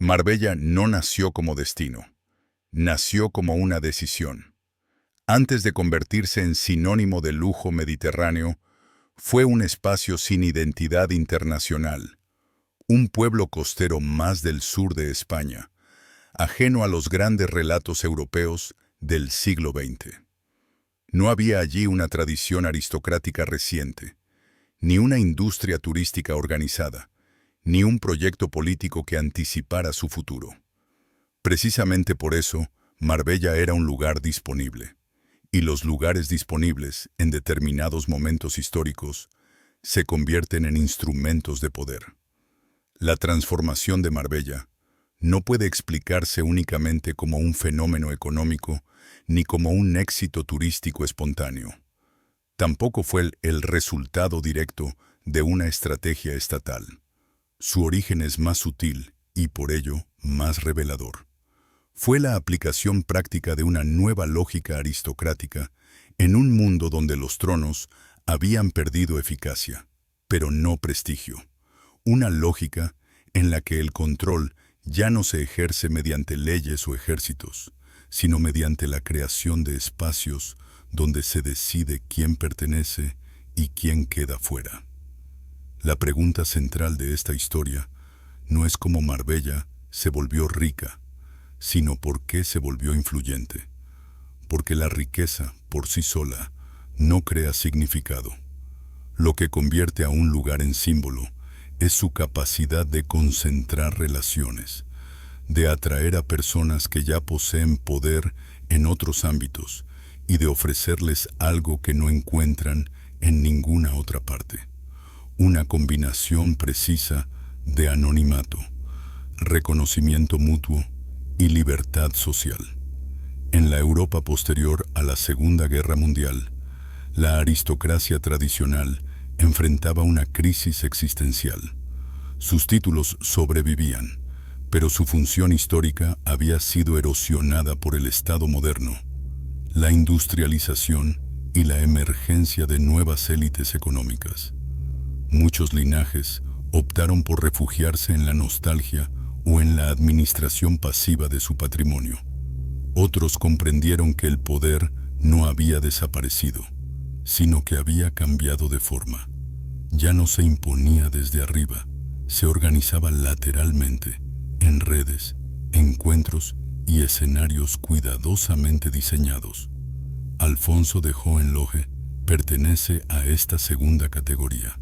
Marbella no nació como destino, nació como una decisión. Antes de convertirse en sinónimo de lujo mediterráneo, fue un espacio sin identidad internacional, un pueblo costero más del sur de España, ajeno a los grandes relatos europeos del siglo XX. No había allí una tradición aristocrática reciente, ni una industria turística organizada, ni un proyecto político que anticipara su futuro. Precisamente por eso, Marbella era un lugar disponible, y los lugares disponibles, en determinados momentos históricos, se convierten en instrumentos de poder. La transformación de Marbella no puede explicarse únicamente como un fenómeno económico ni como un éxito turístico espontáneo. Tampoco fue el resultado directo de una estrategia estatal. Su origen es más sutil y, por ello, más revelador. Fue la aplicación práctica de una nueva lógica aristocrática en un mundo donde los tronos habían perdido eficacia, pero no prestigio. Una lógica en la que el control ya no se ejerce mediante leyes o ejércitos, sino mediante la creación de espacios donde se decide quién pertenece y quién queda fuera. La pregunta central de esta historia no es cómo Marbella se volvió rica, sino por qué se volvió influyente. Porque la riqueza, por sí sola, no crea significado. Lo que convierte a un lugar en símbolo es su capacidad de concentrar relaciones, de atraer a personas que ya poseen poder en otros ámbitos y de ofrecerles algo que no encuentran en ninguna otra parte. Una combinación precisa de anonimato, reconocimiento mutuo y libertad social. En la Europa posterior a la Segunda Guerra Mundial, la aristocracia tradicional enfrentaba una crisis existencial. Sus títulos sobrevivían, pero su función histórica había sido erosionada por el Estado moderno, la industrialización y la emergencia de nuevas élites económicas. Muchos linajes optaron por refugiarse en la nostalgia o en la administración pasiva de su patrimonio. Otros comprendieron que el poder no había desaparecido, sino que había cambiado de forma. Ya no se imponía desde arriba, se organizaba lateralmente, en redes, encuentros y escenarios cuidadosamente diseñados. Alfonso de Hohenlohe pertenece a esta segunda categoría.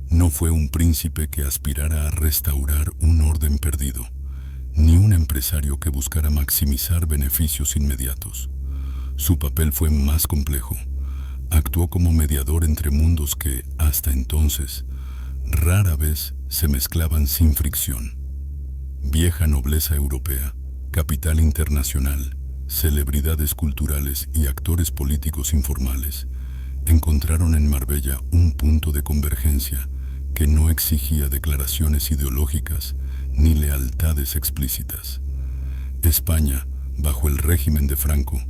No fue un príncipe que aspirara a restaurar un orden perdido, ni un empresario que buscara maximizar beneficios inmediatos. Su papel fue más complejo. Actuó como mediador entre mundos que, hasta entonces, rara vez se mezclaban sin fricción. Vieja nobleza europea, capital internacional, celebridades culturales y actores políticos informales encontraron en Marbella un punto de convergencia que no exigía declaraciones ideológicas ni lealtades explícitas. España, bajo el régimen de Franco,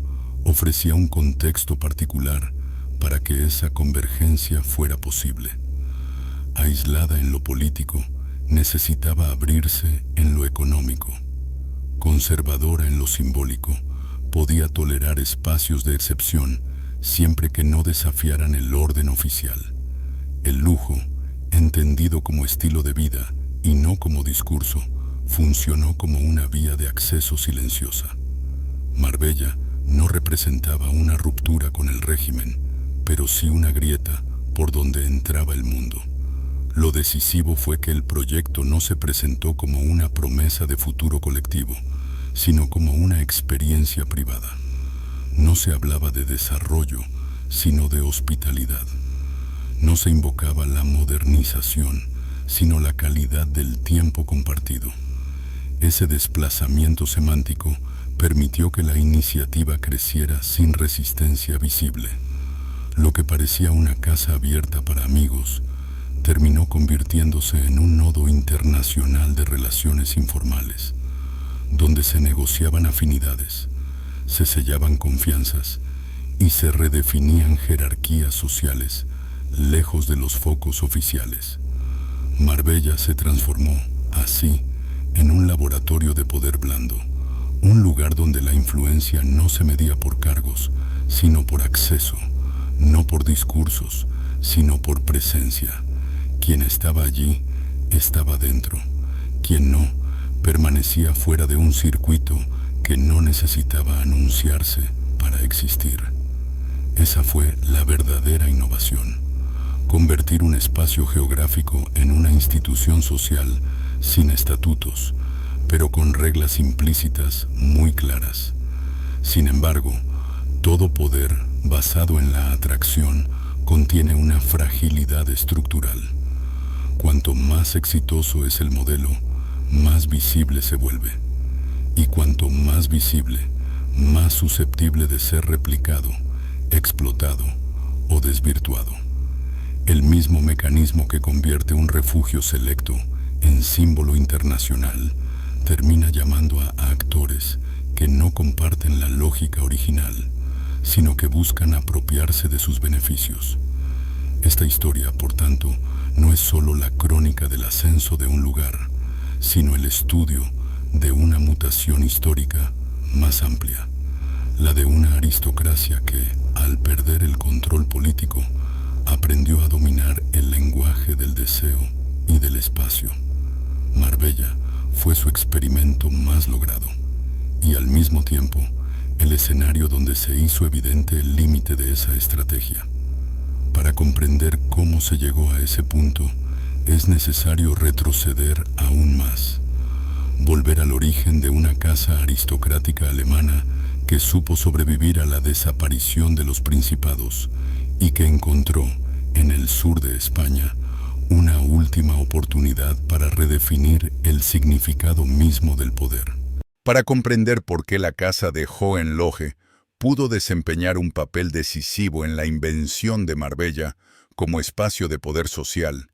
ofrecía un contexto particular para que esa convergencia fuera posible. Aislada en lo político, necesitaba abrirse en lo económico. Conservadora en lo simbólico, podía tolerar espacios de excepción siempre que no desafiaran el orden oficial. El lujo, entendido como estilo de vida y no como discurso, funcionó como una vía de acceso silenciosa. Marbella no representaba una ruptura con el régimen, pero sí una grieta por donde entraba el mundo. Lo decisivo fue que el proyecto no se presentó como una promesa de futuro colectivo, sino como una experiencia privada. No se hablaba de desarrollo, sino de hospitalidad. No se invocaba la modernización, sino la calidad del tiempo compartido. Ese desplazamiento semántico permitió que la iniciativa creciera sin resistencia visible. Lo que parecía una casa abierta para amigos, terminó convirtiéndose en un nodo internacional de relaciones informales, donde se negociaban afinidades, se sellaban confianzas y se redefinían jerarquías sociales lejos de los focos oficiales. Marbella se transformó, así, en un laboratorio de poder blando, un lugar donde la influencia no se medía por cargos, sino por acceso, no por discursos, sino por presencia. Quien estaba allí, estaba dentro. Quien no, permanecía fuera de un circuito que no necesitaba anunciarse para existir. Esa fue la verdadera innovación. Convertir un espacio geográfico en una institución social sin estatutos, pero con reglas implícitas muy claras. Sin embargo, todo poder basado en la atracción contiene una fragilidad estructural. Cuanto más exitoso es el modelo, más visible se vuelve. Y cuanto más visible, más susceptible de ser replicado, explotado o desvirtuado. El mismo mecanismo que convierte un refugio selecto en símbolo internacional termina llamando a actores que no comparten la lógica original, sino que buscan apropiarse de sus beneficios. Esta historia, por tanto, no es solo la crónica del ascenso de un lugar, sino el estudio de una mutación histórica más amplia, la de una aristocracia que, al perder el control político, aprendió a dominar el lenguaje del deseo y del espacio. Marbella fue su experimento más logrado y al mismo tiempo el escenario donde se hizo evidente el límite de esa estrategia. Para comprender cómo se llegó a ese punto, es necesario retroceder aún más, volver al origen de una casa aristocrática alemana que supo sobrevivir a la desaparición de los principados y que encontró, en el sur de España, una última oportunidad para redefinir el significado mismo del poder. Para comprender por qué la casa de Hohenlohe pudo desempeñar un papel decisivo en la invención de Marbella como espacio de poder social,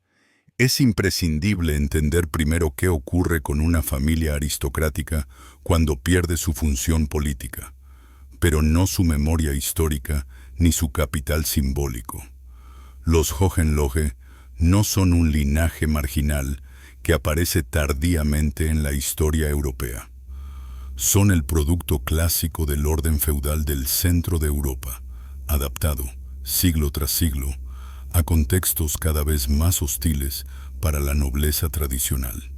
es imprescindible entender primero qué ocurre con una familia aristocrática cuando pierde su función política, pero no su memoria histórica ni su capital simbólico. Los Hohenlohe no son un linaje marginal que aparece tardíamente en la historia europea. Son el producto clásico del orden feudal del centro de Europa, adaptado, siglo tras siglo, a contextos cada vez más hostiles para la nobleza tradicional.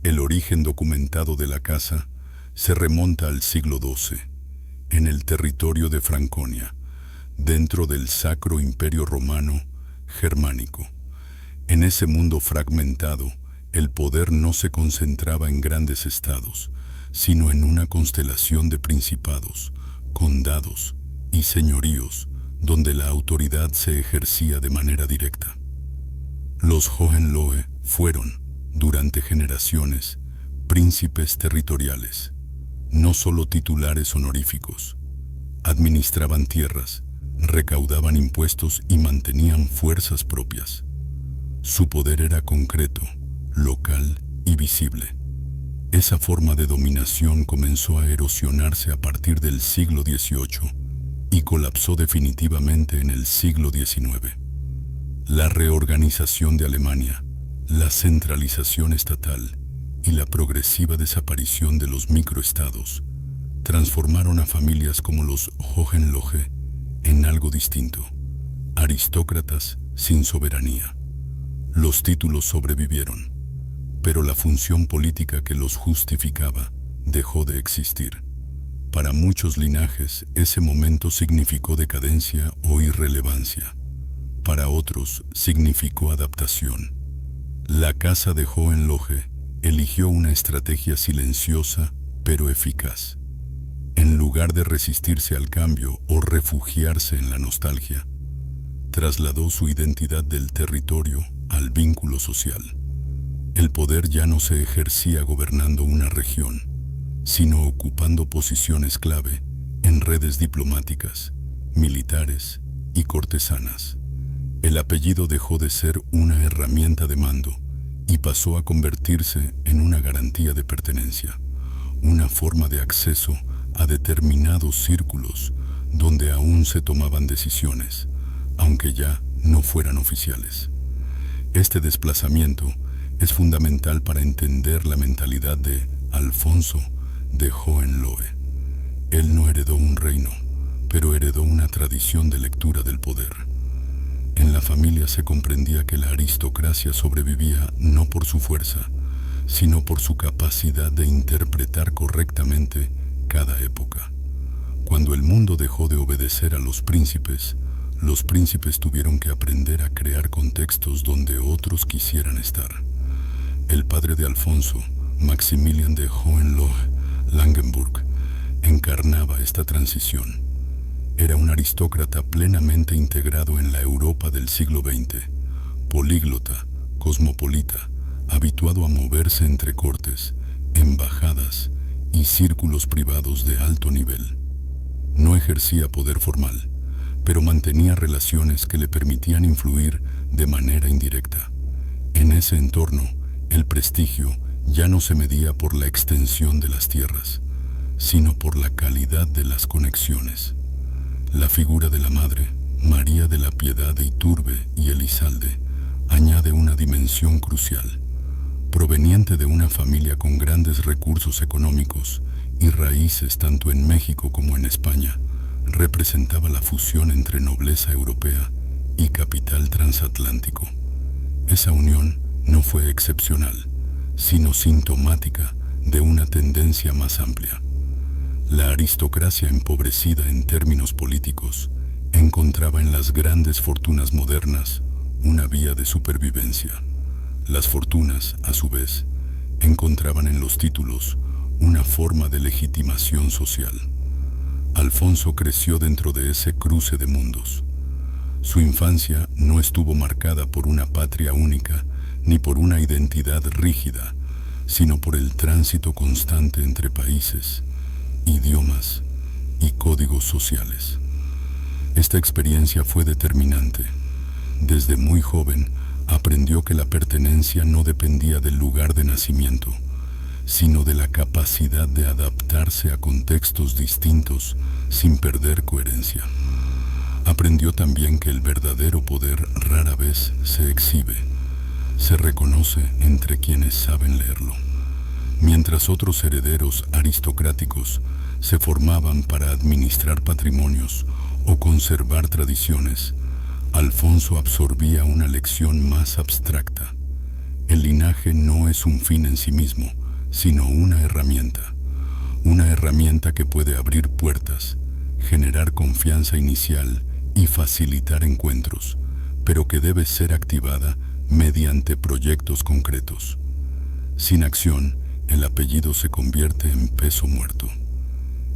El origen documentado de la casa se remonta al siglo XII, en el territorio de Franconia, dentro del Sacro Imperio Romano Germánico. En ese mundo fragmentado, el poder no se concentraba en grandes estados, sino en una constelación de principados, condados y señoríos, donde la autoridad se ejercía de manera directa. Los Hohenlohe fueron, durante generaciones, príncipes territoriales, no solo titulares honoríficos. Administraban tierras, recaudaban impuestos y mantenían fuerzas propias. Su poder era concreto, local y visible. Esa forma de dominación comenzó a erosionarse a partir del siglo XVIII y colapsó definitivamente en el siglo XIX. La reorganización de Alemania, la centralización estatal y la progresiva desaparición de los microestados transformaron a familias como los Hohenlohe en algo distinto, aristócratas sin soberanía. Los títulos sobrevivieron, pero la función política que los justificaba dejó de existir. Para muchos linajes, ese momento significó decadencia o irrelevancia. Para otros, significó adaptación. La casa de Hohenlohe eligió una estrategia silenciosa pero eficaz. En lugar de resistirse al cambio o refugiarse en la nostalgia, trasladó su identidad del territorio al vínculo social. El poder ya no se ejercía gobernando una región, sino ocupando posiciones clave en redes diplomáticas, militares y cortesanas. El apellido dejó de ser una herramienta de mando y pasó a convertirse en una garantía de pertenencia, una forma de acceso a determinados círculos donde aún se tomaban decisiones, aunque ya no fueran oficiales. Este desplazamiento es fundamental para entender la mentalidad de Alfonso de Hohenlohe. Él no heredó un reino, pero heredó una tradición de lectura del poder. En la familia se comprendía que la aristocracia sobrevivía no por su fuerza, sino por su capacidad de interpretar correctamente cada época. Cuando el mundo dejó de obedecer a los príncipes tuvieron que aprender a crear contextos donde otros quisieran estar. El padre de Alfonso, Maximilian de Hohenlohe-Langenburg, encarnaba esta transición. Era un aristócrata plenamente integrado en la Europa del siglo XX, políglota, cosmopolita, habituado a moverse entre cortes, embajadas y círculos privados de alto nivel. No ejercía poder formal, pero mantenía relaciones que le permitían influir de manera indirecta. En ese entorno, el prestigio ya no se medía por la extensión de las tierras, sino por la calidad de las conexiones. La figura de la madre, María de la Piedad de Iturbe y Elizalde, añade una dimensión crucial. Proveniente de una familia con grandes recursos económicos y raíces tanto en México como en España, representaba la fusión entre nobleza europea y capital transatlántico. Esa unión no fue excepcional, sino sintomática de una tendencia más amplia. La aristocracia empobrecida en términos políticos encontraba en las grandes fortunas modernas una vía de supervivencia. Las fortunas, a su vez, encontraban en los títulos una forma de legitimación social. Alfonso creció dentro de ese cruce de mundos. Su infancia no estuvo marcada por una patria única ni por una identidad rígida, sino por el tránsito constante entre países, idiomas y códigos sociales. Esta experiencia fue determinante. Desde muy joven aprendió que la pertenencia no dependía del lugar de nacimiento, sino de la capacidad de adaptarse a contextos distintos sin perder coherencia. Aprendió también que el verdadero poder rara vez se exhibe, se reconoce entre quienes saben leerlo. Mientras otros herederos aristocráticos se formaban para administrar patrimonios o conservar tradiciones, Alfonso absorbía una lección más abstracta. El linaje no es un fin en sí mismo, sino una herramienta que puede abrir puertas, generar confianza inicial y facilitar encuentros, pero que debe ser activada mediante proyectos concretos. Sin acción, el apellido se convierte en peso muerto.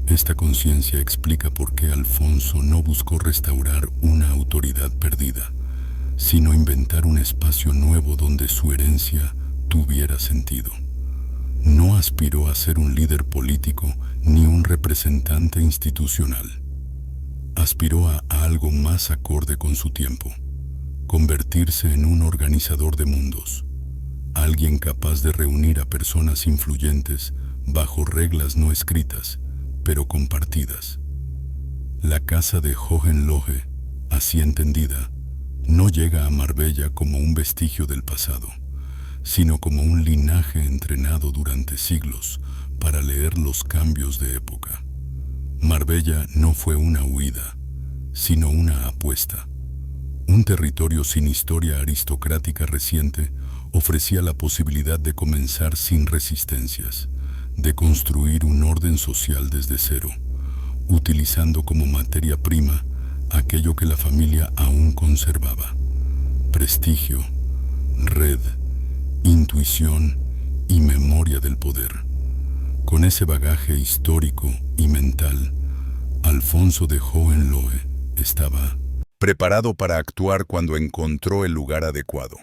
Esta conciencia explica por qué Alfonso no buscó restaurar una autoridad perdida, sino inventar un espacio nuevo donde su herencia tuviera sentido. No aspiró a ser un líder político ni un representante institucional. Aspiró a algo más acorde con su tiempo, convertirse en un organizador de mundos, alguien capaz de reunir a personas influyentes bajo reglas no escritas, pero compartidas. La casa de Hohenlohe, así entendida, no llega a Marbella como un vestigio del pasado, sino como un linaje entrenado durante siglos para leer los cambios de época. Marbella no fue una huida, sino una apuesta. Un territorio sin historia aristocrática reciente ofrecía la posibilidad de comenzar sin resistencias, de construir un orden social desde cero, utilizando como materia prima aquello que la familia aún conservaba: prestigio, red, intuición y memoria del poder. Con ese bagaje histórico y mental, Alfonso de Hohenlohe estaba preparado para actuar cuando encontró el lugar adecuado.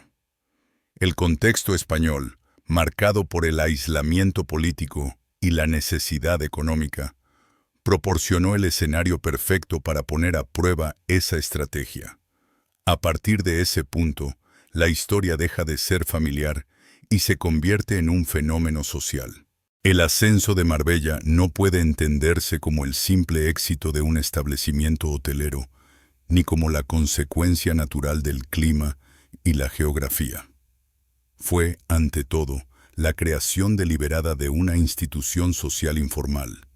El contexto español, marcado por el aislamiento político y la necesidad económica, proporcionó el escenario perfecto para poner a prueba esa estrategia. A partir de ese punto, la historia deja de ser familiar y se convierte en un fenómeno social. El ascenso de Marbella no puede entenderse como el simple éxito de un establecimiento hotelero, ni como la consecuencia natural del clima y la geografía. Fue, ante todo, la creación deliberada de una institución social informal,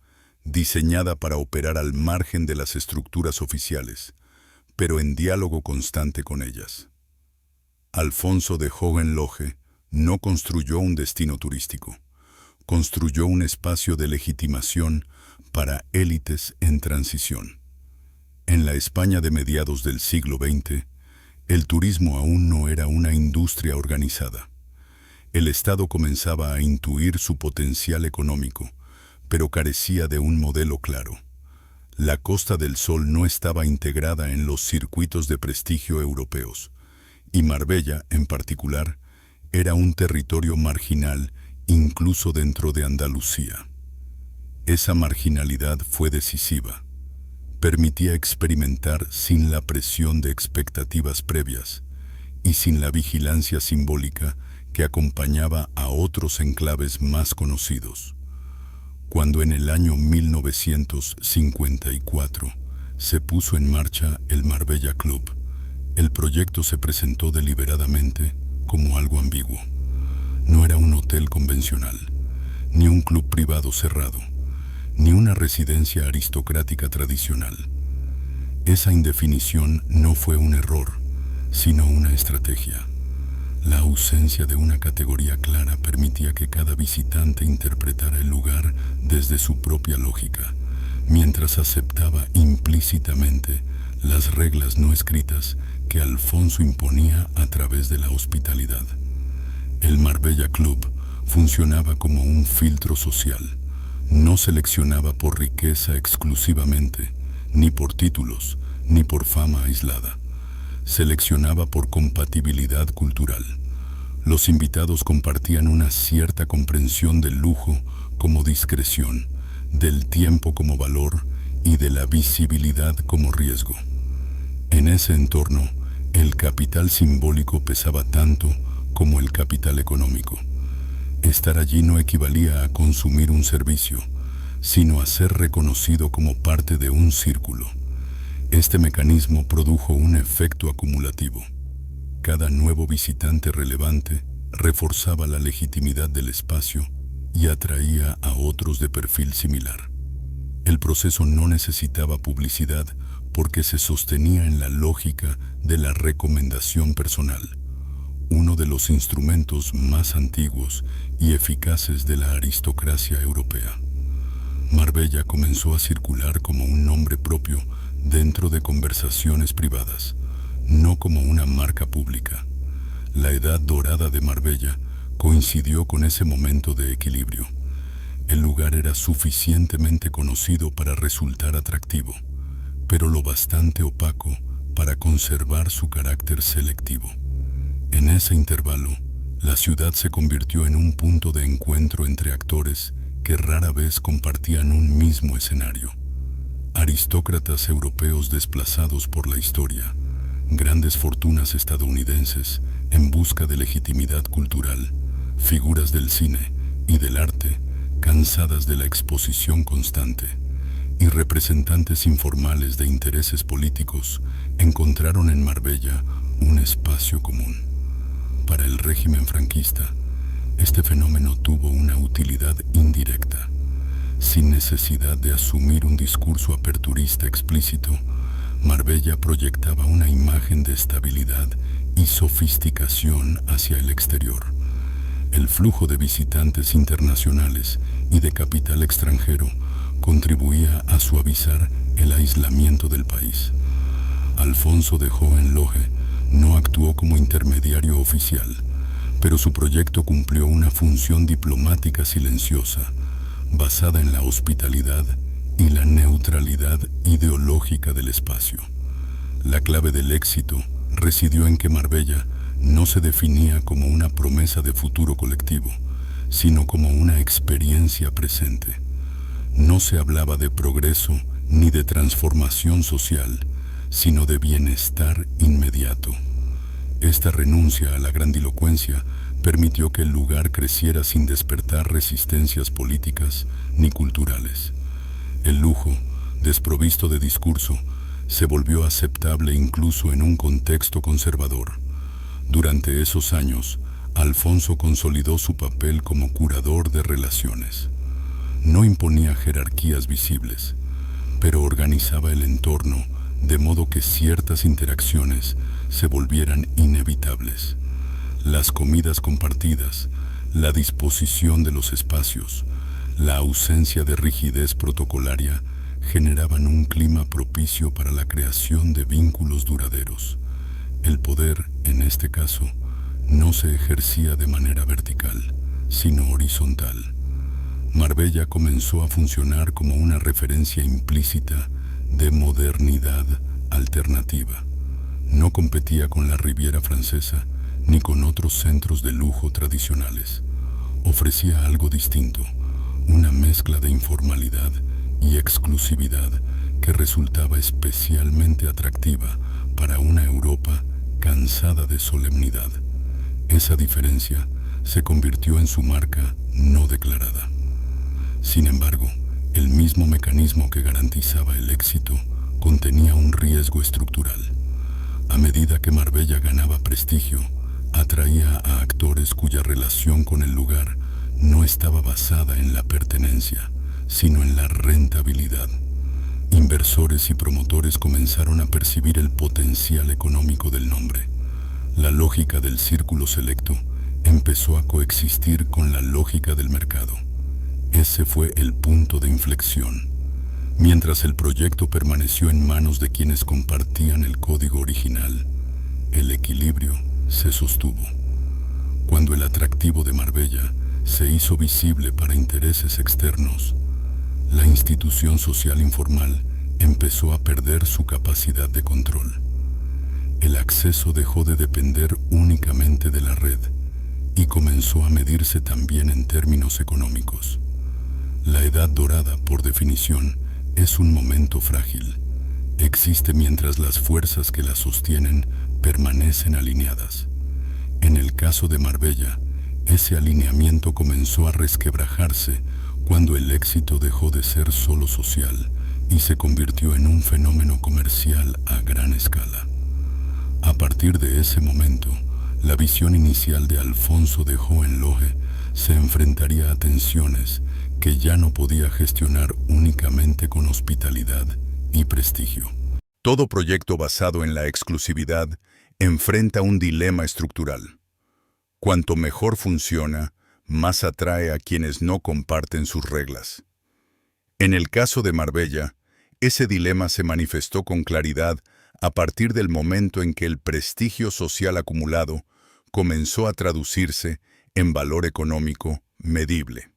diseñada para operar al margen de las estructuras oficiales, pero en diálogo constante con ellas. Alfonso de Hohenlohe no construyó un destino turístico, construyó un espacio de legitimación para élites en transición. En la España de mediados del siglo XX, el turismo aún no era una industria organizada. El Estado comenzaba a intuir su potencial económico, pero carecía de un modelo claro. La Costa del Sol no estaba integrada en los circuitos de prestigio europeos, y Marbella, en particular, era un territorio marginal incluso dentro de Andalucía. Esa marginalidad fue decisiva. Permitía experimentar sin la presión de expectativas previas y sin la vigilancia simbólica que acompañaba a otros enclaves más conocidos. Cuando en el año 1954 se puso en marcha el Marbella Club, el proyecto se presentó deliberadamente como algo ambiguo. No era un hotel convencional, ni un club privado cerrado, ni una residencia aristocrática tradicional. Esa indefinición no fue un error, sino una estrategia. La ausencia de una categoría clara permitía que cada visitante interpretara el lugar desde su propia lógica, mientras aceptaba implícitamente las reglas no escritas que Alfonso imponía a través de la hospitalidad. El Marbella Club funcionaba como un filtro social. No seleccionaba por riqueza exclusivamente, ni por títulos, ni por fama aislada. Seleccionaba por compatibilidad cultural. Los invitados compartían una cierta comprensión del lujo como discreción, del tiempo como valor y de la visibilidad como riesgo. En ese entorno, el capital simbólico pesaba tanto como el capital económico. Estar allí no equivalía a consumir un servicio, sino a ser reconocido como parte de un círculo. Este mecanismo produjo un efecto acumulativo. Cada nuevo visitante relevante reforzaba la legitimidad del espacio y atraía a otros de perfil similar. El proceso no necesitaba publicidad porque se sostenía en la lógica de la recomendación personal, uno de los instrumentos más antiguos y eficaces de la aristocracia europea. Marbella comenzó a circular como un nombre propio dentro de conversaciones privadas, no como una marca pública. La edad dorada de Marbella coincidió con ese momento de equilibrio. El lugar era suficientemente conocido para resultar atractivo, pero lo bastante opaco para conservar su carácter selectivo. En ese intervalo, la ciudad se convirtió en un punto de encuentro entre actores que rara vez compartían un mismo escenario. Aristócratas europeos desplazados por la historia, grandes fortunas estadounidenses en busca de legitimidad cultural, figuras del cine y del arte cansadas de la exposición constante, y representantes informales de intereses políticos encontraron en Marbella un espacio común. Para el régimen franquista, este fenómeno tuvo una utilidad indirecta. Sin necesidad de asumir un discurso aperturista explícito, Marbella proyectaba una imagen de estabilidad y sofisticación hacia el exterior. El flujo de visitantes internacionales y de capital extranjero contribuía a suavizar el aislamiento del país. Alfonso de Hohenlohe no actuó como intermediario oficial, pero su proyecto cumplió una función diplomática silenciosa, basada en la hospitalidad y la neutralidad ideológica del espacio. La clave del éxito residió en que Marbella no se definía como una promesa de futuro colectivo, sino como una experiencia presente. No se hablaba de progreso ni de transformación social, sino de bienestar inmediato. Esta renuncia a la grandilocuencia permitió que el lugar creciera sin despertar resistencias políticas ni culturales. El lujo, desprovisto de discurso, se volvió aceptable incluso en un contexto conservador. Durante esos años, Alfonso consolidó su papel como curador de relaciones. No imponía jerarquías visibles, pero organizaba el entorno de modo que ciertas interacciones se volvieran inevitables. Las comidas compartidas, la disposición de los espacios, la ausencia de rigidez protocolaria generaban un clima propicio para la creación de vínculos duraderos. El poder, en este caso, no se ejercía de manera vertical, sino horizontal. Marbella comenzó a funcionar como una referencia implícita de modernidad alternativa. No competía con la Riviera Francesa ni con otros centros de lujo tradicionales. Ofrecía algo distinto, una mezcla de informalidad y exclusividad que resultaba especialmente atractiva para una Europa cansada de solemnidad. Esa diferencia se convirtió en su marca no declarada. Sin embargo, el mismo mecanismo que garantizaba el éxito contenía un riesgo estructural. A medida que Marbella ganaba prestigio, atraía a actores cuya relación con el lugar no estaba basada en la pertenencia, sino en la rentabilidad. Inversores y promotores comenzaron a percibir el potencial económico del nombre. La lógica del círculo selecto empezó a coexistir con la lógica del mercado. Ese fue el punto de inflexión. Mientras el proyecto permaneció en manos de quienes compartían el código original, el equilibrio se sostuvo. Cuando el atractivo de Marbella se hizo visible para intereses externos, la institución social informal empezó a perder su capacidad de control. El acceso dejó de depender únicamente de la red y comenzó a medirse también en términos económicos. La edad dorada, por definición, es un momento frágil. Existe mientras las fuerzas que la sostienen permanecen alineadas. En el caso de Marbella, ese alineamiento comenzó a resquebrajarse cuando el éxito dejó de ser solo social y se convirtió en un fenómeno comercial a gran escala. A partir de ese momento, la visión inicial de Alfonso de Hohenlohe se enfrentaría a tensiones que ya no podía gestionar únicamente con hospitalidad y prestigio. Todo proyecto basado en la exclusividad enfrenta un dilema estructural. Cuanto mejor funciona, más atrae a quienes no comparten sus reglas. En el caso de Marbella, ese dilema se manifestó con claridad a partir del momento en que el prestigio social acumulado comenzó a traducirse en valor económico medible.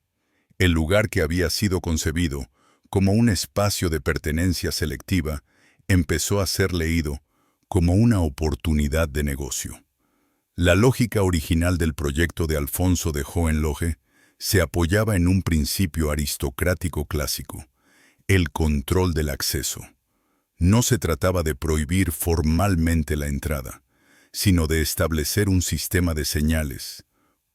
El lugar que había sido concebido como un espacio de pertenencia selectiva empezó a ser leído como una oportunidad de negocio. La lógica original del proyecto de Alfonso de Hohenlohe se apoyaba en un principio aristocrático clásico: el control del acceso. No se trataba de prohibir formalmente la entrada, sino de establecer un sistema de señales,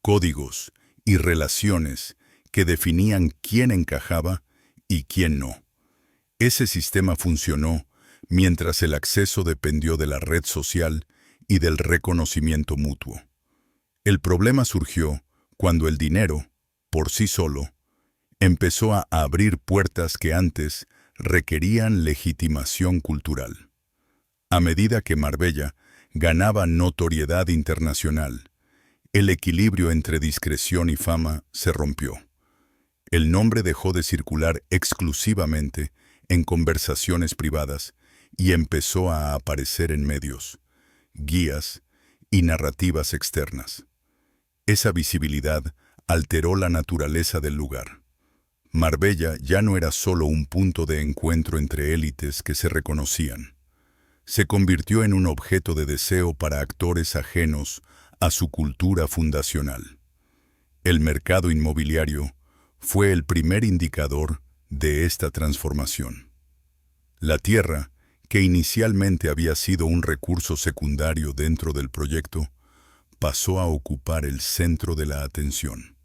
códigos y relaciones que definían quién encajaba y quién no. Ese sistema funcionó mientras el acceso dependió de la red social y del reconocimiento mutuo. El problema surgió cuando el dinero, por sí solo, empezó a abrir puertas que antes requerían legitimación cultural. A medida que Marbella ganaba notoriedad internacional, el equilibrio entre discreción y fama se rompió. El nombre dejó de circular exclusivamente en conversaciones privadas y empezó a aparecer en medios, guías y narrativas externas. Esa visibilidad alteró la naturaleza del lugar. Marbella ya no era solo un punto de encuentro entre élites que se reconocían. Se convirtió en un objeto de deseo para actores ajenos a su cultura fundacional. El mercado inmobiliario fue el primer indicador de esta transformación. La tierra, que inicialmente había sido un recurso secundario dentro del proyecto, pasó a ocupar el centro de la atención.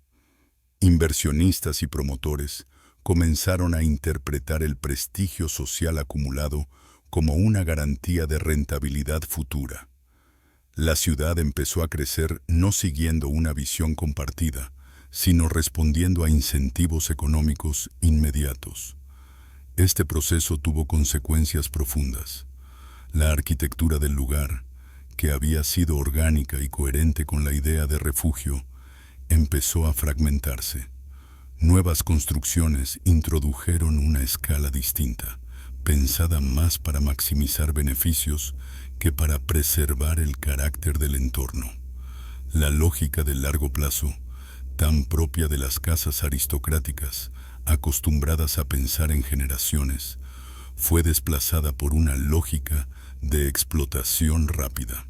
Inversionistas y promotores comenzaron a interpretar el prestigio social acumulado como una garantía de rentabilidad futura. La ciudad empezó a crecer no siguiendo una visión compartida, sino respondiendo a incentivos económicos inmediatos. Este proceso tuvo consecuencias profundas. La arquitectura del lugar, que había sido orgánica y coherente con la idea de refugio, empezó a fragmentarse. Nuevas construcciones introdujeron una escala distinta, pensada más para maximizar beneficios que para preservar el carácter del entorno. La lógica del largo plazo, tan propia de las casas aristocráticas, acostumbradas a pensar en generaciones, fue desplazada por una lógica de explotación rápida.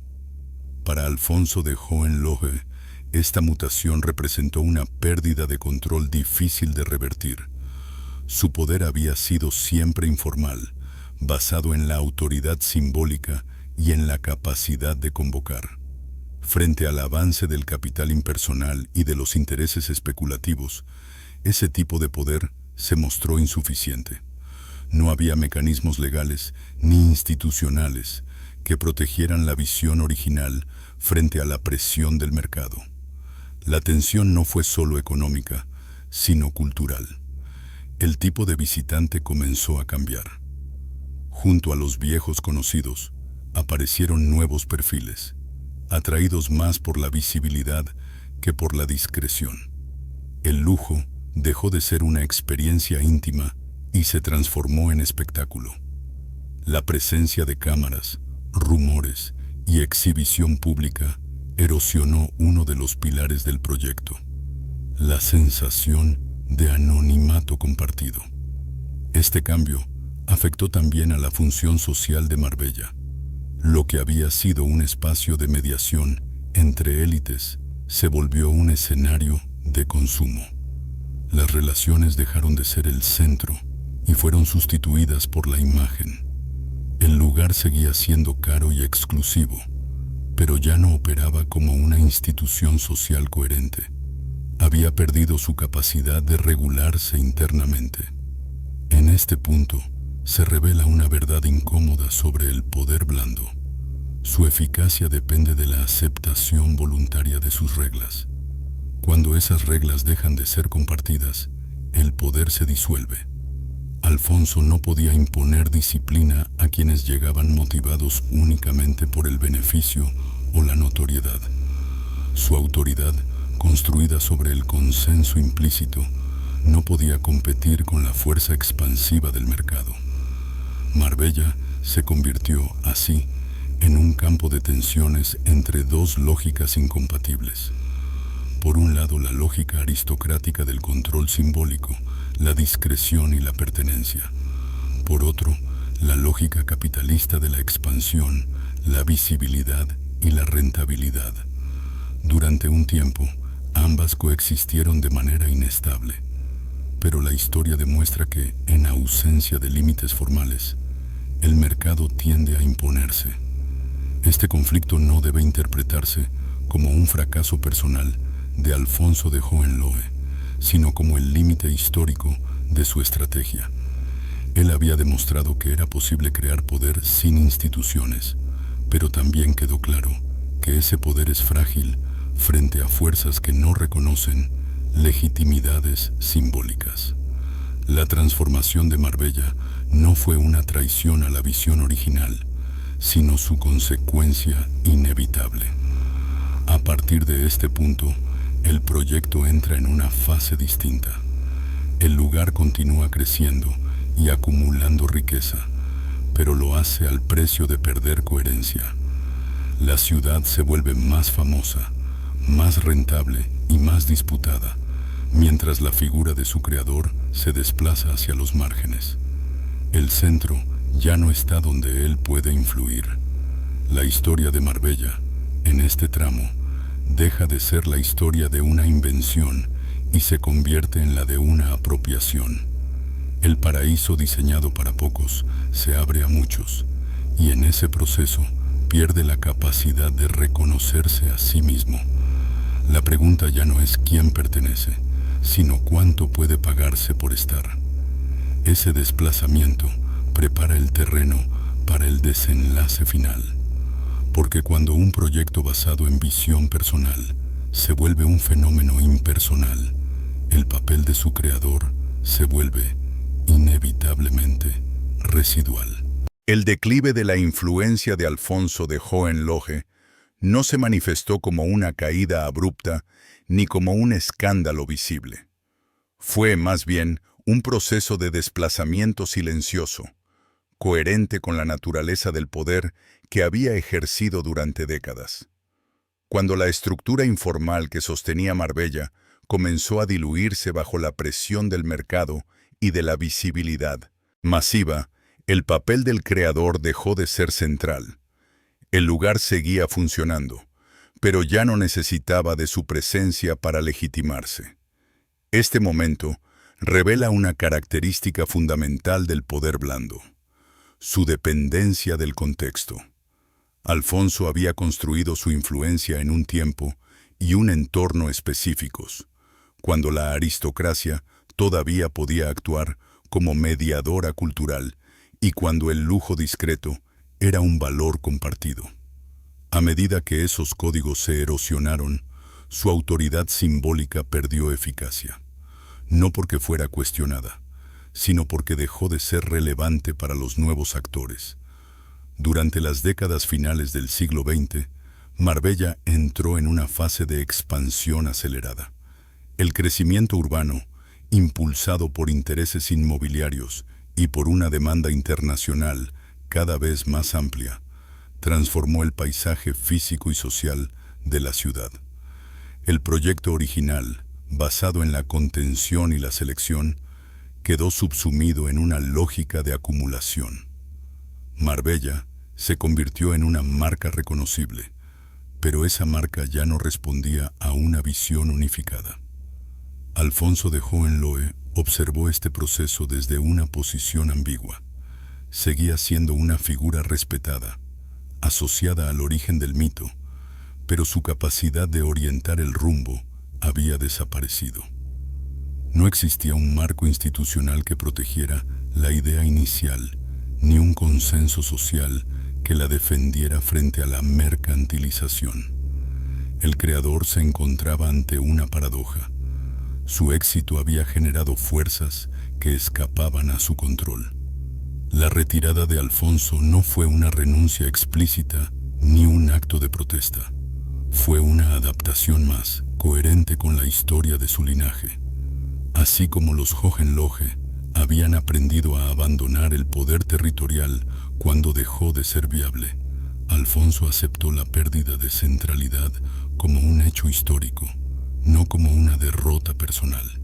Para Alfonso de Hohenlohe, esta mutación representó una pérdida de control difícil de revertir. Su poder había sido siempre informal, basado en la autoridad simbólica y en la capacidad de convocar. Frente al avance del capital impersonal y de los intereses especulativos, ese tipo de poder se mostró insuficiente. No había mecanismos legales ni institucionales que protegieran la visión original frente a la presión del mercado. La tensión no fue solo económica, sino cultural. El tipo de visitante comenzó a cambiar. Junto a los viejos conocidos, aparecieron nuevos perfiles, atraídos más por la visibilidad que por la discreción. El lujo dejó de ser una experiencia íntima y se transformó en espectáculo. La presencia de cámaras, rumores y exhibición pública erosionó uno de los pilares del proyecto: la sensación de anonimato compartido. Este cambio afectó también a la función social de Marbella. Lo que había sido un espacio de mediación entre élites se volvió un escenario de consumo. Las relaciones dejaron de ser el centro y fueron sustituidas por la imagen. El lugar seguía siendo caro y exclusivo, pero ya no operaba como una institución social coherente. Había perdido su capacidad de regularse internamente. En este punto se revela una verdad incómoda sobre el poder blando. Su eficacia depende de la aceptación voluntaria de sus reglas. Cuando esas reglas dejan de ser compartidas, el poder se disuelve. Alfonso no podía imponer disciplina a quienes llegaban motivados únicamente por el beneficio o la notoriedad. Su autoridad, construida sobre el consenso implícito, no podía competir con la fuerza expansiva del mercado. Marbella se convirtió, así, en un campo de tensiones entre dos lógicas incompatibles. Por un lado, la lógica aristocrática del control simbólico, la discreción y la pertenencia. Por otro, la lógica capitalista de la expansión, la visibilidad y la rentabilidad. Durante un tiempo, ambas coexistieron de manera inestable. Pero la historia demuestra que, en ausencia de límites formales, el mercado tiende a imponerse. Este conflicto no debe interpretarse como un fracaso personal de Alfonso de Hohenlohe, sino como el límite histórico de su estrategia. Él había demostrado que era posible crear poder sin instituciones, pero también quedó claro que ese poder es frágil frente a fuerzas que no reconocen legitimidades simbólicas. La transformación de Marbella no fue una traición a la visión original, sino su consecuencia inevitable. A partir de este punto, el proyecto entra en una fase distinta. El lugar continúa creciendo y acumulando riqueza, pero lo hace al precio de perder coherencia. La ciudad se vuelve más famosa, más rentable y más disputada, mientras la figura de su creador se desplaza hacia los márgenes. El centro ya no está donde él puede influir. La historia de Marbella, en este tramo, deja de ser la historia de una invención y se convierte en la de una apropiación. El paraíso diseñado para pocos se abre a muchos, y en ese proceso pierde la capacidad de reconocerse a sí mismo. La pregunta ya no es quién pertenece, sino cuánto puede pagarse por estar. Ese desplazamiento prepara el terreno para el desenlace final. Porque cuando un proyecto basado en visión personal se vuelve un fenómeno impersonal, el papel de su creador se vuelve, inevitablemente, residual. El declive de la influencia de Alfonso de Hohenlohe no se manifestó como una caída abrupta ni como un escándalo visible. Fue, más bien, un proceso de desplazamiento silencioso, coherente con la naturaleza del poder que había ejercido durante décadas. Cuando la estructura informal que sostenía Marbella comenzó a diluirse bajo la presión del mercado y de la visibilidad masiva, el papel del creador dejó de ser central. El lugar seguía funcionando, pero ya no necesitaba de su presencia para legitimarse. Este momento revela una característica fundamental del poder blando: su dependencia del contexto. Alfonso había construido su influencia en un tiempo y un entorno específicos, cuando la aristocracia todavía podía actuar como mediadora cultural y cuando el lujo discreto era un valor compartido. A medida que esos códigos se erosionaron, su autoridad simbólica perdió eficacia, no porque fuera cuestionada, sino porque dejó de ser relevante para los nuevos actores. Durante las décadas finales del siglo XX, Marbella entró en una fase de expansión acelerada. El crecimiento urbano, impulsado por intereses inmobiliarios y por una demanda internacional cada vez más amplia, transformó el paisaje físico y social de la ciudad. El proyecto original, basado en la contención y la selección, quedó subsumido en una lógica de acumulación. Marbella se convirtió en una marca reconocible, pero esa marca ya no respondía a una visión unificada. Alfonso de Hohenlohe observó este proceso desde una posición ambigua. Seguía siendo una figura respetada, asociada al origen del mito, pero su capacidad de orientar el rumbo había desaparecido. No existía un marco institucional que protegiera la idea inicial, ni un consenso social que la defendiera frente a la mercantilización. El creador se encontraba ante una paradoja. Su éxito había generado fuerzas que escapaban a su control. La retirada de Alfonso no fue una renuncia explícita ni un acto de protesta. Fue una adaptación más coherente con la historia de su linaje. Así como los Hohenlohe habían aprendido a abandonar el poder territorial cuando dejó de ser viable, Alfonso aceptó la pérdida de centralidad como un hecho histórico, no como una derrota personal.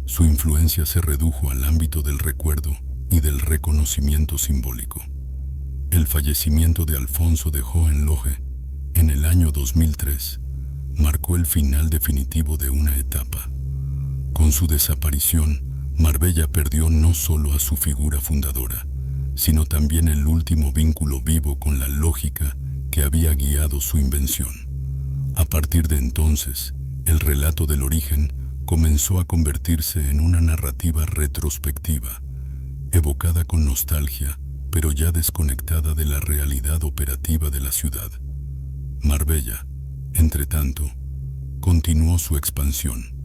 Su influencia se redujo al ámbito del recuerdo y del reconocimiento simbólico. El fallecimiento de Alfonso de Hohenlohe en el año 2003 marcó el final definitivo de una etapa. Con su desaparición, Marbella perdió no solo a su figura fundadora, sino también el último vínculo vivo con la lógica que había guiado su invención. A partir de entonces, el relato del origen comenzó a convertirse en una narrativa retrospectiva, evocada con nostalgia, pero ya desconectada de la realidad operativa de la ciudad. Marbella, entretanto, continuó su expansión.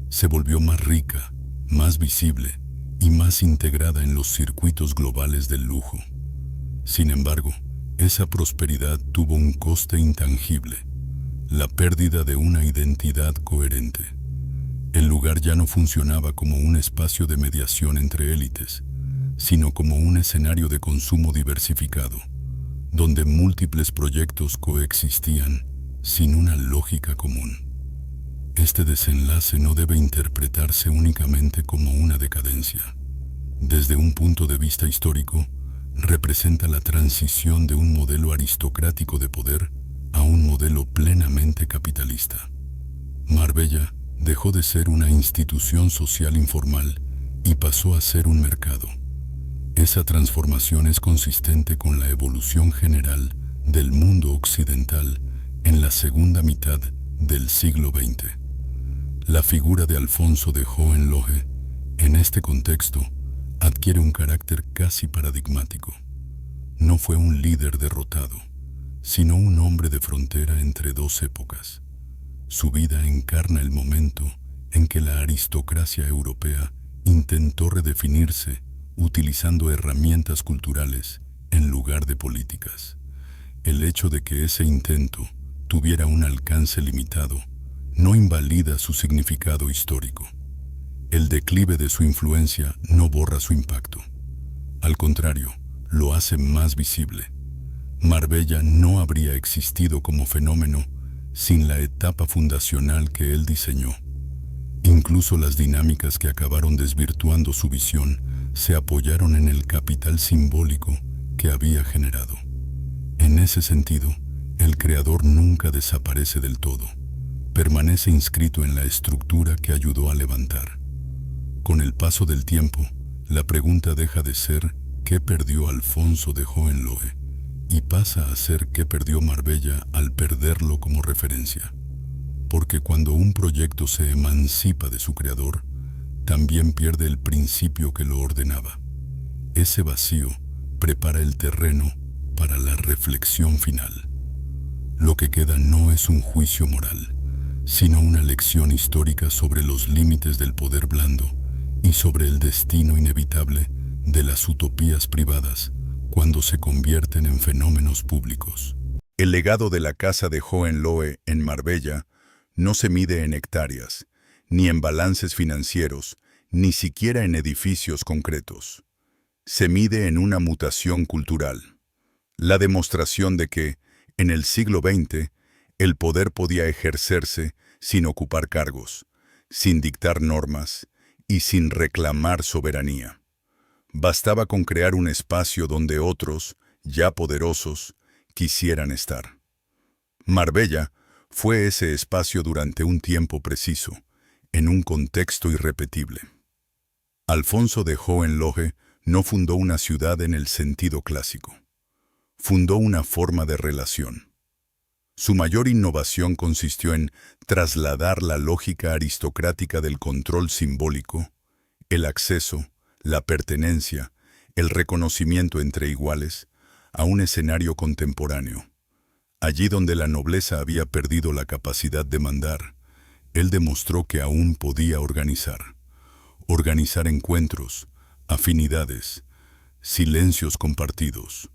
Se volvió más rica, más visible y más integrada en los circuitos globales del lujo. Sin embargo, esa prosperidad tuvo un coste intangible: la pérdida de una identidad coherente. El lugar ya no funcionaba como un espacio de mediación entre élites, sino como un escenario de consumo diversificado, donde múltiples proyectos coexistían sin una lógica común. Este desenlace no debe interpretarse únicamente como una decadencia. Desde un punto de vista histórico, representa la transición de un modelo aristocrático de poder a un modelo plenamente capitalista. Marbella dejó de ser una institución social informal y pasó a ser un mercado. Esa transformación es consistente con la evolución general del mundo occidental en la segunda mitad del siglo XX. La figura de Alfonso de Hohenlohe, en este contexto, adquiere un carácter casi paradigmático. No fue un líder derrotado, sino un hombre de frontera entre dos épocas. Su vida encarna el momento en que la aristocracia europea intentó redefinirse utilizando herramientas culturales en lugar de políticas. El hecho de que ese intento tuviera un alcance limitado no invalida su significado histórico. El declive de su influencia no borra su impacto. Al contrario, lo hace más visible. Marbella no habría existido como fenómeno sin la etapa fundacional que él diseñó. Incluso las dinámicas que acabaron desvirtuando su visión se apoyaron en el capital simbólico que había generado. En ese sentido, el creador nunca desaparece del todo. Permanece inscrito en la estructura que ayudó a levantar. Con el paso del tiempo, la pregunta deja de ser ¿qué perdió Alfonso de Hohenlohe? Y pasa a ser ¿qué perdió Marbella al perderlo como referencia? Porque cuando un proyecto se emancipa de su creador, también pierde el principio que lo ordenaba. Ese vacío prepara el terreno para la reflexión final. Lo que queda no es un juicio moral, sino una lección histórica sobre los límites del poder blando y sobre el destino inevitable de las utopías privadas cuando se convierten en fenómenos públicos. El legado de la casa de Hohenlohe en Marbella no se mide en hectáreas, ni en balances financieros, ni siquiera en edificios concretos. Se mide en una mutación cultural. La demostración de que, en el siglo XX, el poder podía ejercerse sin ocupar cargos, sin dictar normas y sin reclamar soberanía. Bastaba con crear un espacio donde otros, ya poderosos, quisieran estar. Marbella fue ese espacio durante un tiempo preciso, en un contexto irrepetible. Alfonso de Hohenlohe no fundó una ciudad en el sentido clásico. Fundó una forma de relación. Su mayor innovación consistió en trasladar la lógica aristocrática del control simbólico, el acceso, la pertenencia, el reconocimiento entre iguales, a un escenario contemporáneo. Allí donde la nobleza había perdido la capacidad de mandar, él demostró que aún podía organizar. Organizar encuentros, afinidades, silencios compartidos.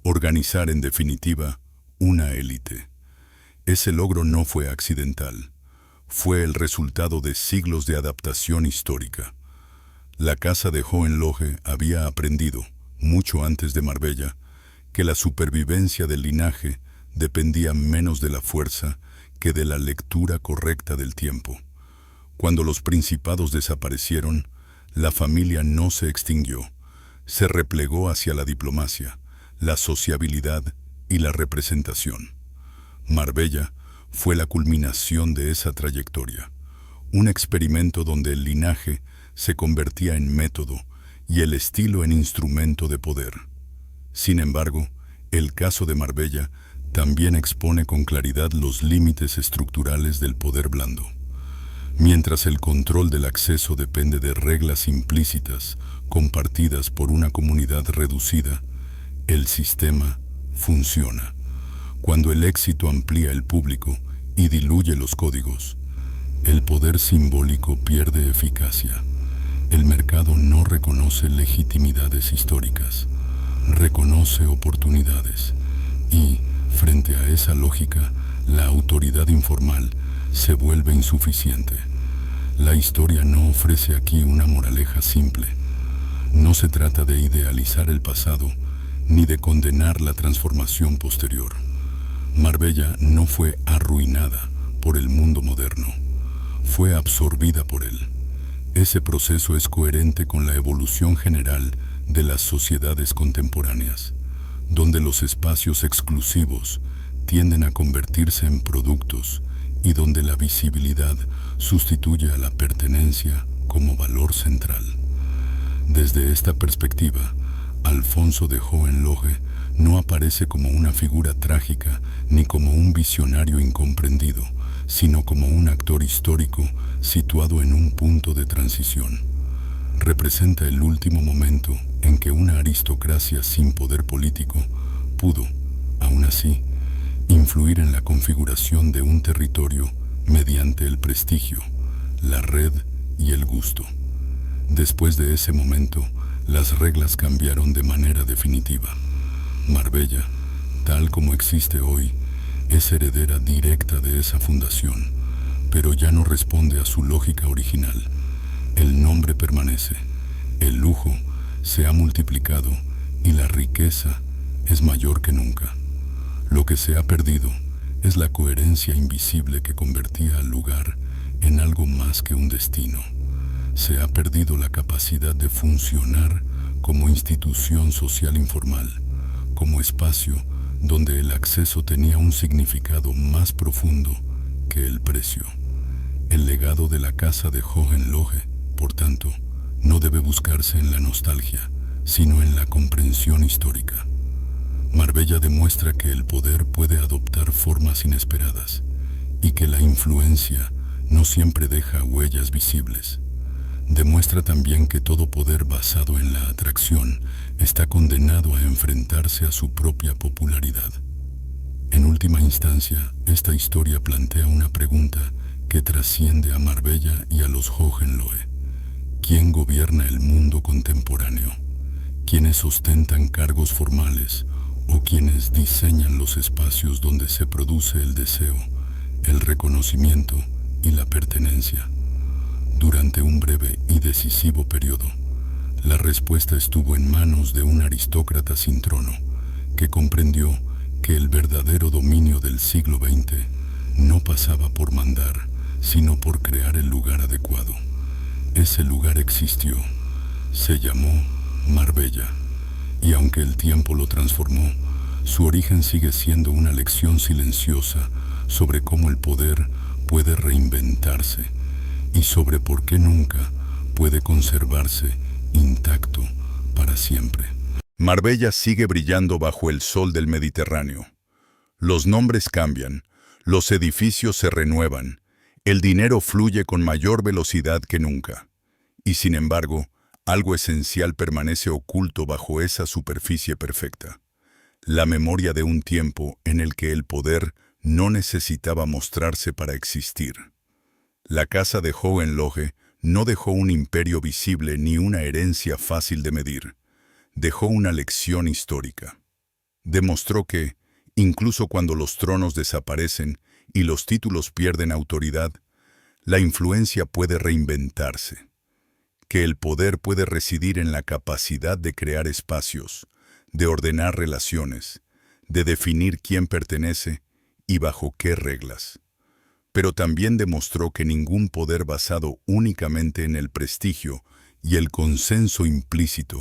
Organizar, en definitiva, una élite. Ese logro no fue accidental. Fue el resultado de siglos de adaptación histórica. La casa de Hohenlohe había aprendido, mucho antes de Marbella, que la supervivencia del linaje dependía menos de la fuerza que de la lectura correcta del tiempo. Cuando los principados desaparecieron, la familia no se extinguió, se replegó hacia la diplomacia, la sociabilidad y la representación. Marbella fue la culminación de esa trayectoria, un experimento donde el linaje se convertía en método y el estilo en instrumento de poder. Sin embargo, el caso de Marbella también expone con claridad los límites estructurales del poder blando. Mientras el control del acceso depende de reglas implícitas compartidas por una comunidad reducida, el sistema funciona. Cuando el éxito amplía el público y diluye los códigos, el poder simbólico pierde eficacia. El mercado no reconoce legitimidades históricas, reconoce oportunidades y, frente a esa lógica, la autoridad informal se vuelve insuficiente. La historia no ofrece aquí una moraleja simple. No se trata de idealizar el pasado ni de condenar la transformación posterior. Marbella no fue arruinada por el mundo moderno, fue absorbida por él. Ese proceso es coherente con la evolución general de las sociedades contemporáneas, donde los espacios exclusivos tienden a convertirse en productos y donde la visibilidad sustituye a la pertenencia como valor central. Desde esta perspectiva, Alfonso de Hohenlohe no aparece como una figura trágica ni como un visionario incomprendido, sino como un actor histórico situado en un punto de transición. Representa el último momento en que una aristocracia sin poder político pudo, aún así, influir en la configuración de un territorio mediante el prestigio, la red y el gusto. Después de ese momento, las reglas cambiaron de manera definitiva. Marbella, tal como existe hoy, es heredera directa de esa fundación, pero ya no responde a su lógica original. El nombre permanece, el lujo se ha multiplicado y la riqueza es mayor que nunca. Lo que se ha perdido es la coherencia invisible que convertía al lugar en algo más que un destino. Se ha perdido la capacidad de funcionar como institución social informal, como espacio donde el acceso tenía un significado más profundo que el precio. El legado de la casa de Hohenlohe, por tanto, no debe buscarse en la nostalgia, sino en la comprensión histórica. Marbella demuestra que el poder puede adoptar formas inesperadas y que la influencia no siempre deja huellas visibles. Demuestra también que todo poder basado en la atracción está condenado a enfrentarse a su propia popularidad. En última instancia, esta historia plantea una pregunta que trasciende a Marbella y a los Hohenlohe. ¿Quién gobierna el mundo contemporáneo? ¿Quiénes ostentan cargos formales o quienes diseñan los espacios donde se produce el deseo, el reconocimiento y la pertenencia? Durante un breve y decisivo periodo, la respuesta estuvo en manos de un aristócrata sin trono, que comprendió que el verdadero dominio del siglo XX no pasaba por mandar, sino por crear el lugar adecuado. Ese lugar existió, se llamó Marbella, y aunque el tiempo lo transformó, su origen sigue siendo una lección silenciosa sobre cómo el poder puede reinventarse y sobre por qué nunca puede conservarse intacto para siempre. Marbella sigue brillando bajo el sol del Mediterráneo. Los nombres cambian, los edificios se renuevan, el dinero fluye con mayor velocidad que nunca. Y sin embargo, algo esencial permanece oculto bajo esa superficie perfecta. La memoria de un tiempo en el que el poder no necesitaba mostrarse para existir. La casa de Hohenlohe no dejó un imperio visible ni una herencia fácil de medir. Dejó una lección histórica. Demostró que, incluso cuando los tronos desaparecen y los títulos pierden autoridad, la influencia puede reinventarse. Que el poder puede residir en la capacidad de crear espacios, de ordenar relaciones, de definir quién pertenece y bajo qué reglas. Pero también demostró que ningún poder basado únicamente en el prestigio y el consenso implícito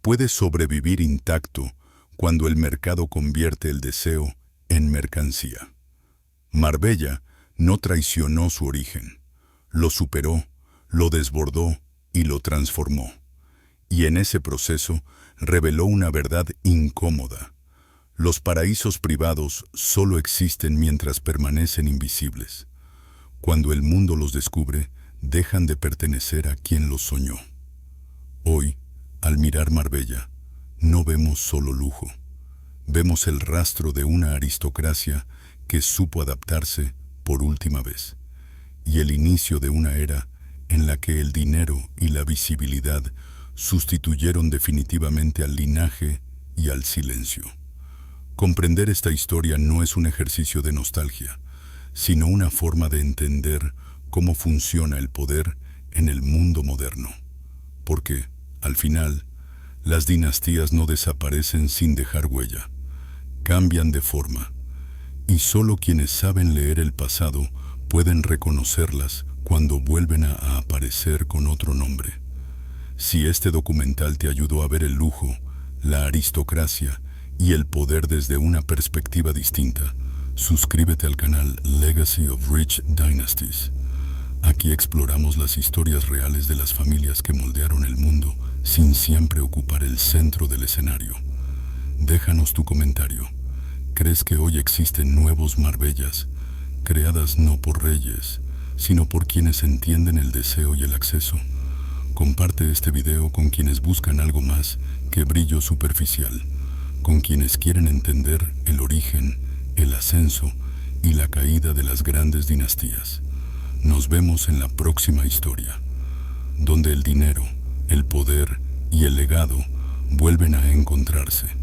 puede sobrevivir intacto cuando el mercado convierte el deseo en mercancía. Marbella no traicionó su origen, lo superó, lo desbordó y lo transformó. Y en ese proceso reveló una verdad incómoda. Los paraísos privados solo existen mientras permanecen invisibles. Cuando el mundo los descubre, dejan de pertenecer a quien los soñó. Hoy, al mirar Marbella, no vemos solo lujo. Vemos el rastro de una aristocracia que supo adaptarse por última vez, y el inicio de una era en la que el dinero y la visibilidad sustituyeron definitivamente al linaje y al silencio. Comprender esta historia no es un ejercicio de nostalgia, sino una forma de entender cómo funciona el poder en el mundo moderno. Porque, al final, las dinastías no desaparecen sin dejar huella, cambian de forma, y solo quienes saben leer el pasado pueden reconocerlas cuando vuelven a aparecer con otro nombre. Si este documental te ayudó a ver el lujo, la aristocracia y el poder desde una perspectiva distinta, suscríbete al canal Legacy of Rich Dynasties. Aquí exploramos las historias reales de las familias que moldearon el mundo sin siempre ocupar el centro del escenario. Déjanos tu comentario. ¿Crees que hoy existen nuevos Marbellas, creadas no por reyes, sino por quienes entienden el deseo y el acceso? Comparte este video con quienes buscan algo más que brillo superficial, con quienes quieren entender el origen el ascenso y la caída de las grandes dinastías. Nos vemos en la próxima historia, donde el dinero, el poder y el legado vuelven a encontrarse.